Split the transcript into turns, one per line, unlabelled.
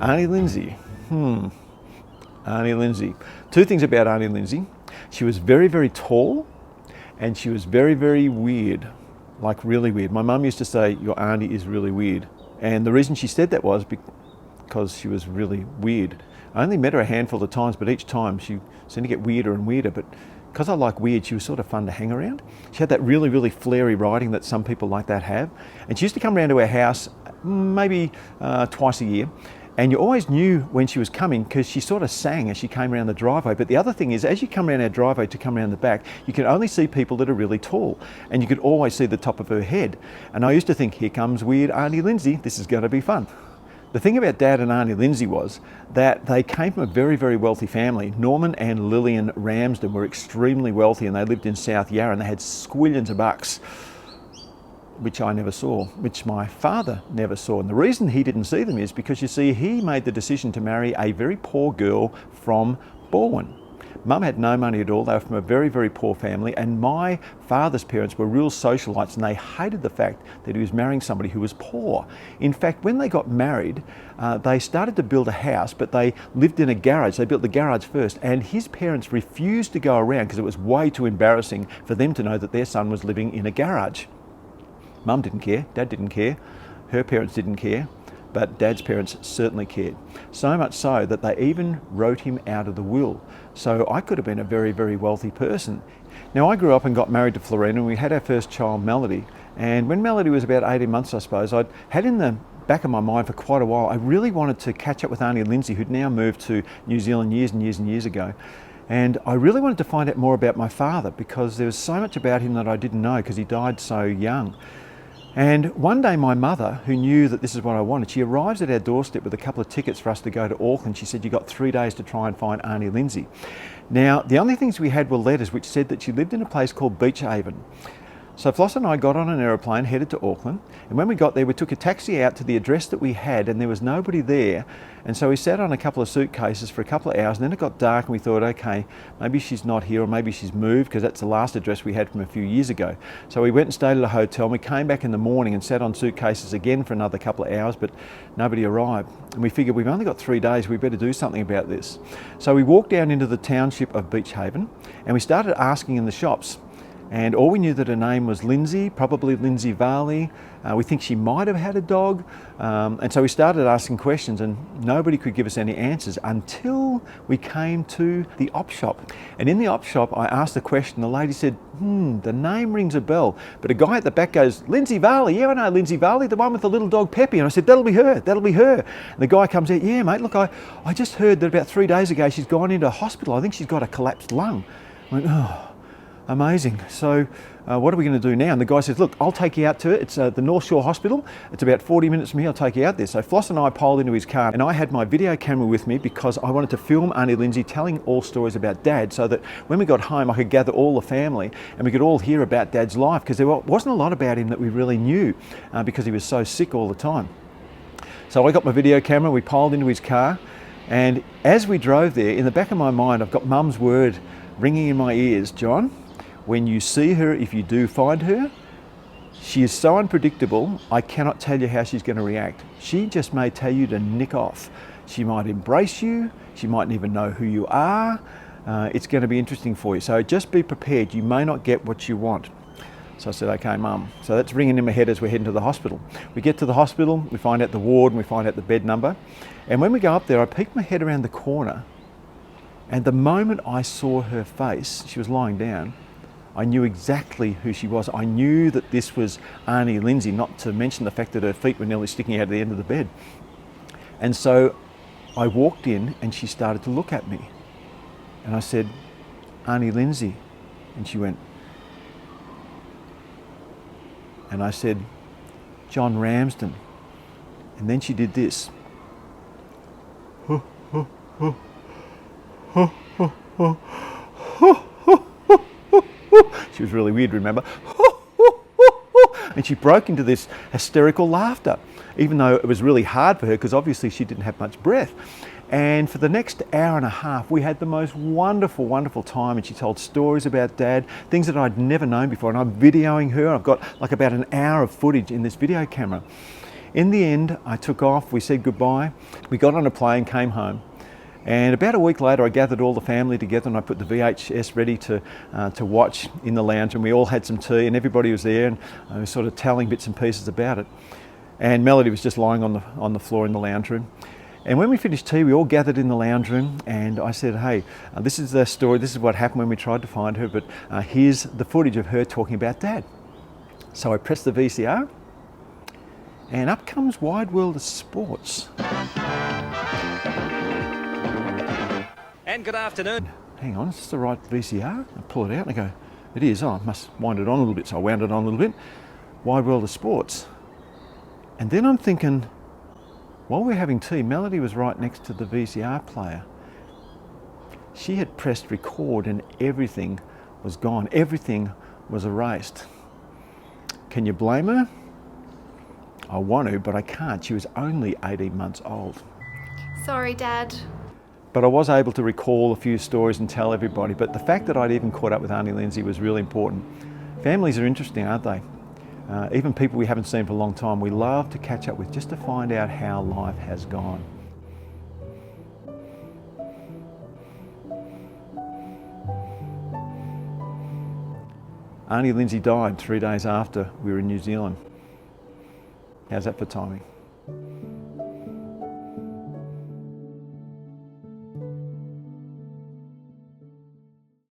Aunty Lindsay. Aunty Lindsay. Two things about Aunty Lindsay. She was very, very tall, and she was very, very weird, like really weird. My mum used to say, your auntie is really weird. And the reason she said that was because she was really weird. I only met her a handful of times, but each time she seemed to get weirder and weirder. But because I like weird, she was sort of fun to hang around. She had that really, really flary writing that some people like that have. And she used to come around to our house maybe twice a year. And you always knew when she was coming because she sort of sang as she came around the driveway. But the other thing is, as you come around our driveway to come around the back, you can only see people that are really tall, and you could always see the top of her head. And I used to think, here comes weird Aunty Lindsay, this is going to be fun. The thing about Dad and Aunty Lindsay was that they came from a very, very wealthy family. Norman and Lillian Ramsden were extremely wealthy, and they lived in South Yarra, and they had squillions of bucks, which I never saw, which my father never saw. And the reason he didn't see them is because, you see, he made the decision to marry a very poor girl from Balwyn. Mum had no money at all. They were from a very, very poor family, and my father's parents were real socialites, and they hated the fact that he was marrying somebody who was poor. In fact, when they got married, they started to build a house, but they lived in a garage. They built the garage first, and his parents refused to go around because it was way too embarrassing for them to know that their son was living in a garage. Mum didn't care, Dad didn't care, her parents didn't care, but Dad's parents certainly cared. So much so that they even wrote him out of the will. So I could have been a very, very wealthy person. Now, I grew up and got married to Flerina, and we had our first child, Melody. And when Melody was about 18 months, I suppose, I'd had in the back of my mind for quite a while, I really wanted to catch up with Aunty Lindsay, who'd now moved to New Zealand years and years and years ago. And I really wanted to find out more about my father, because there was so much about him that I didn't know because he died so young. And one day my mother, who knew that this is what I wanted, she arrives at our doorstep with a couple of tickets for us to go to Auckland. She said, "You've got 3 days to try and find Aunty Lindsay." Now, the only things we had were letters which said that she lived in a place called Beach Haven. So Floss and I got on an aeroplane, headed to Auckland, and when we got there, we took a taxi out to the address that we had, and there was nobody there. And so we sat on a couple of suitcases for a couple of hours, and then it got dark, and we thought, okay, maybe she's not here, or maybe she's moved, because that's the last address we had from a few years ago. So we went and stayed at a hotel, and we came back in the morning and sat on suitcases again for another couple of hours, but nobody arrived. And we figured, we've only got 3 days, we better do something about this. So we walked down into the township of Beach Haven, and we started asking in the shops. And all we knew that her name was Lindsay, probably Lindsay Varley. We think she might have had a dog. And so we started asking questions, and nobody could give us any answers until we came to the op shop. And in the op shop, I asked a question. The lady said, the name rings a bell. But a guy at the back goes, "Lindsay Varley, yeah, I know Lindsay Varley, the one with the little dog Peppy." And I said, that'll be her, that'll be her. And the guy comes out, "Yeah, mate, look, I just heard that about 3 days ago she's gone into hospital. I think she's got a collapsed lung." I went, "Oh. Amazing. So what are we going to do now?" And the guy says, "Look, I'll take you out to it. It's the North Shore Hospital. It's about 40 minutes from here. I'll take you out there." So Floss and I piled into his car, and I had my video camera with me because I wanted to film Aunty Lindsay telling all stories about Dad, so that when we got home I could gather all the family and we could all hear about Dad's life, because there wasn't a lot about him that we really knew because he was so sick all the time. So I got my video camera, we piled into his car, and as we drove there, in the back of my mind I've got Mum's word ringing in my ears, "John, when you see her, if you do find her, she is so unpredictable, I cannot tell you how she's going to react. She just may tell you to nick off. She might embrace you, she mightn't even know who you are. It's going to be interesting for you. So just be prepared, you may not get what you want." So I said, "Okay, Mum." So that's ringing in my head as we're heading to the hospital. We get to the hospital, we find out the ward, and we find out the bed number. And when we go up there, I peek my head around the corner, and the moment I saw her face, she was lying down, I knew exactly who she was. I knew that this was Aunty Lindsay, not to mention the fact that her feet were nearly sticking out of the end of the bed. And so I walked in and she started to look at me. And I said, "Aunty Lindsay." And she went. And I said, "John Ramsden." And then she did this. She was really weird, remember? And she broke into this hysterical laughter, even though it was really hard for her because obviously she didn't have much breath. And for the next hour and a half, we had the most wonderful, wonderful time. And she told stories about Dad, things that I'd never known before. And I'm videoing her. I've got like about an hour of footage in this video camera. In the end, I took off, we said goodbye, we got on a plane, came home. And about a week later, I gathered all the family together and I put the VHS ready to watch in the lounge, and we all had some tea and everybody was there, and I was sort of telling bits and pieces about it. And Melody was just lying on the floor in the lounge room. And when we finished tea, we all gathered in the lounge room, and I said, hey, this is the story, this is what happened when we tried to find her, but here's the footage of her talking about Dad. So I pressed the VCR, and up comes Wide World of Sports.
And good afternoon.
Hang on, is this the right VCR? I pull it out and I go, it is. Oh, I must wind it on a little bit. So I wound it on a little bit. Wide World of Sports. And then I'm thinking, while we're having tea, Melody was right next to the VCR player. She had pressed record and everything was gone. Everything was erased. Can you blame her? I want to, but I can't. She was only 18 months old.
Sorry, Dad.
But I was able to recall a few stories and tell everybody. But the fact that I'd even caught up with Aunty Lindsay was really important. Families are interesting, aren't they? Even people we haven't seen for a long time, we love to catch up with just to find out how life has gone. Aunty Lindsay died 3 days after we were in New Zealand. How's that for timing?